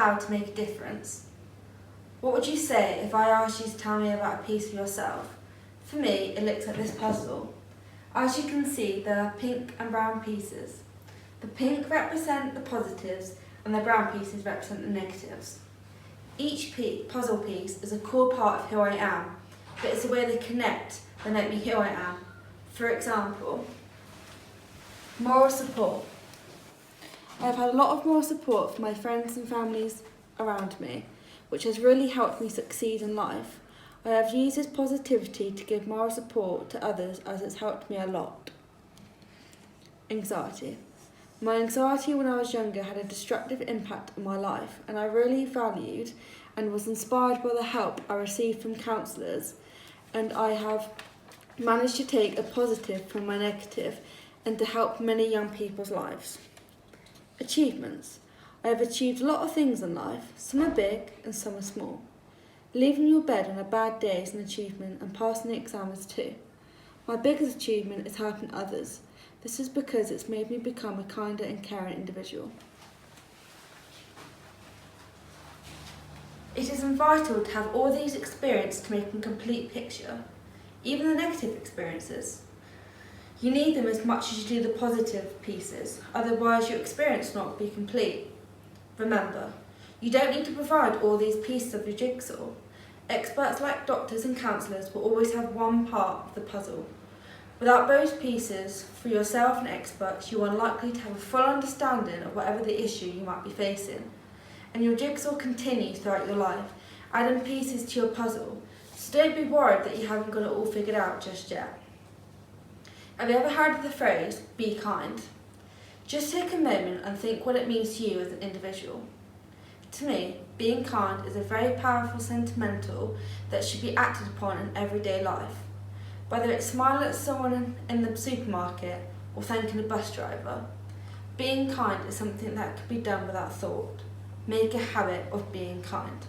how to make a difference. What would you say if I asked you to tell me about a piece of yourself? For me, it looks like this puzzle. As you can see, there are pink and brown pieces. The pink represent the positives and the brown pieces represent the negatives. Each puzzle piece is a core part of who I am, but it's the way they connect that make me who I am. For example, moral support. I've had a lot of moral support from my friends and families around me, which has really helped me succeed in life. I have used this positivity to give moral support to others as it's helped me a lot. Anxiety. My anxiety when I was younger had a destructive impact on my life, and I really valued and was inspired by the help I received from counsellors, and I have managed to take a positive from my negative and to help many young people's lives. Achievements. I have achieved a lot of things in life. Some are big and some are small. Leaving your bed on a bad day is an achievement, and passing the exam is too. My biggest achievement is helping others. This is because it's made me become a kinder and caring individual. It is vital to have all these experiences to make a complete picture, even the negative experiences. You need them as much as you do the positive pieces, otherwise your experience will not be complete. Remember, you don't need to provide all these pieces of your jigsaw. Experts like doctors and counsellors will always have one part of the puzzle. Without those pieces, for yourself and experts, you are unlikely to have a full understanding of whatever the issue you might be facing. And your jigsaw continues throughout your life, adding pieces to your puzzle, so don't be worried that you haven't got it all figured out just yet. Have you ever heard of the phrase, be kind? Just take a moment and think what it means to you as an individual. To me, being kind is a very powerful sentimental that should be acted upon in everyday life. Whether it's smiling at someone in the supermarket or thanking a bus driver, being kind is something that can be done without thought. Make a habit of being kind.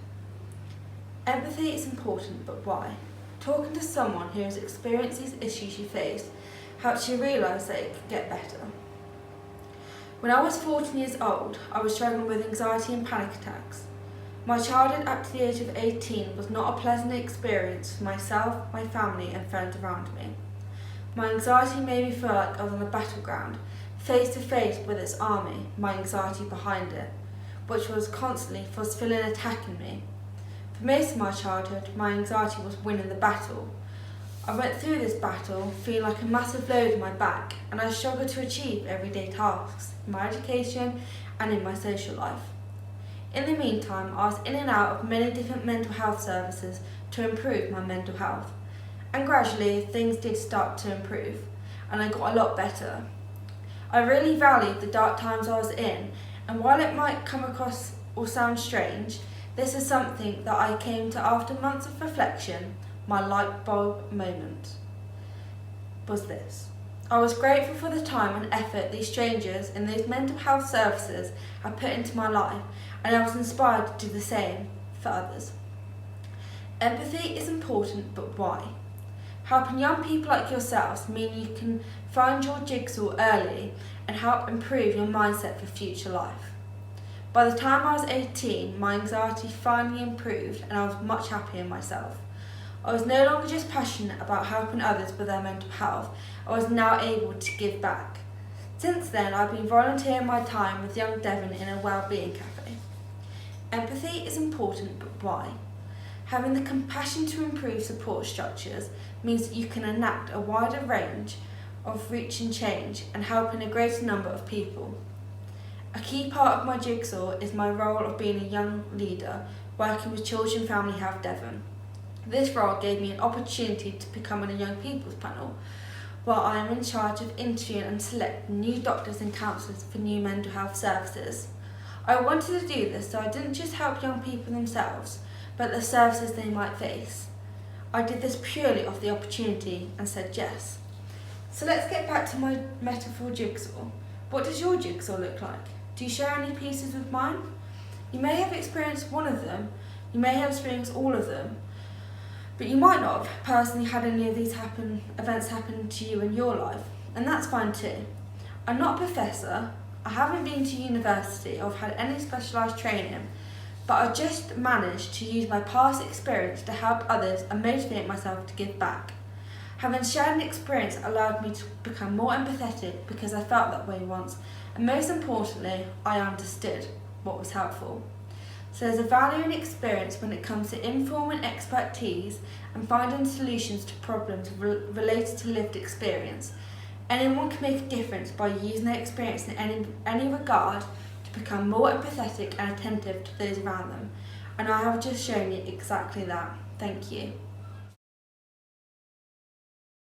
Empathy is important, but why? Talking to someone who has experienced these issues you face helps you realise that it could get better. When I was 14 years old, I was struggling with anxiety and panic attacks. My childhood up to the age of 18 was not a pleasant experience for myself, my family and friends around me. My anxiety made me feel like I was on a battleground, face to face with its army, my anxiety behind it, which was constantly fulfilling and attacking me. For most of my childhood, my anxiety was winning the battle. I went through this battle feeling like a massive load on my back, and I struggled to achieve everyday tasks in my education and in my social life. In the meantime, I was in and out of many different mental health services to improve my mental health. And gradually, things did start to improve, and I got a lot better. I really valued the dark times I was in, and while it might come across or sound strange, this is something that I came to after months of reflection. My light bulb moment was this. I was grateful for the time and effort these strangers in these mental health services had put into my life, and I was inspired to do the same for others. Empathy is important, but why? Helping young people like yourselves mean you can find your jigsaw early and help improve your mindset for future life. By the time I was 18, my anxiety finally improved and I was much happier in myself. I was no longer just passionate about helping others with their mental health, I was now able to give back. Since then, I've been volunteering my time with young Devon in a wellbeing cafe. Empathy is important, but why? Having the compassion to improve support structures means that you can enact a wider range of reaching change and helping a greater number of people. A key part of my jigsaw is my role of being a young leader working with Children Family Health Devon. This role gave me an opportunity to become on a young people's panel, while I am in charge of interviewing and selecting new doctors and counsellors for new mental health services. I wanted to do this so I didn't just help young people themselves, but the services they might face. I did this purely off the opportunity and said yes. So let's get back to my metaphor jigsaw. What does your jigsaw look like? Do you share any pieces with mine? You may have experienced one of them, you may have experienced all of them, but you might not have personally had any of these events happen to you in your life, and that's fine too. I'm not a professor, I haven't been to university or had any specialised training, but I just managed to use my past experience to help others and motivate myself to give back. Having shared an experience allowed me to become more empathetic because I felt that way once, and most importantly, I understood what was helpful. So there's a value in experience when it comes to informing expertise and finding solutions to problems related to lived experience. Anyone can make a difference by using their experience in any regard to become more empathetic and attentive to those around them. And I have just shown you exactly that. Thank you.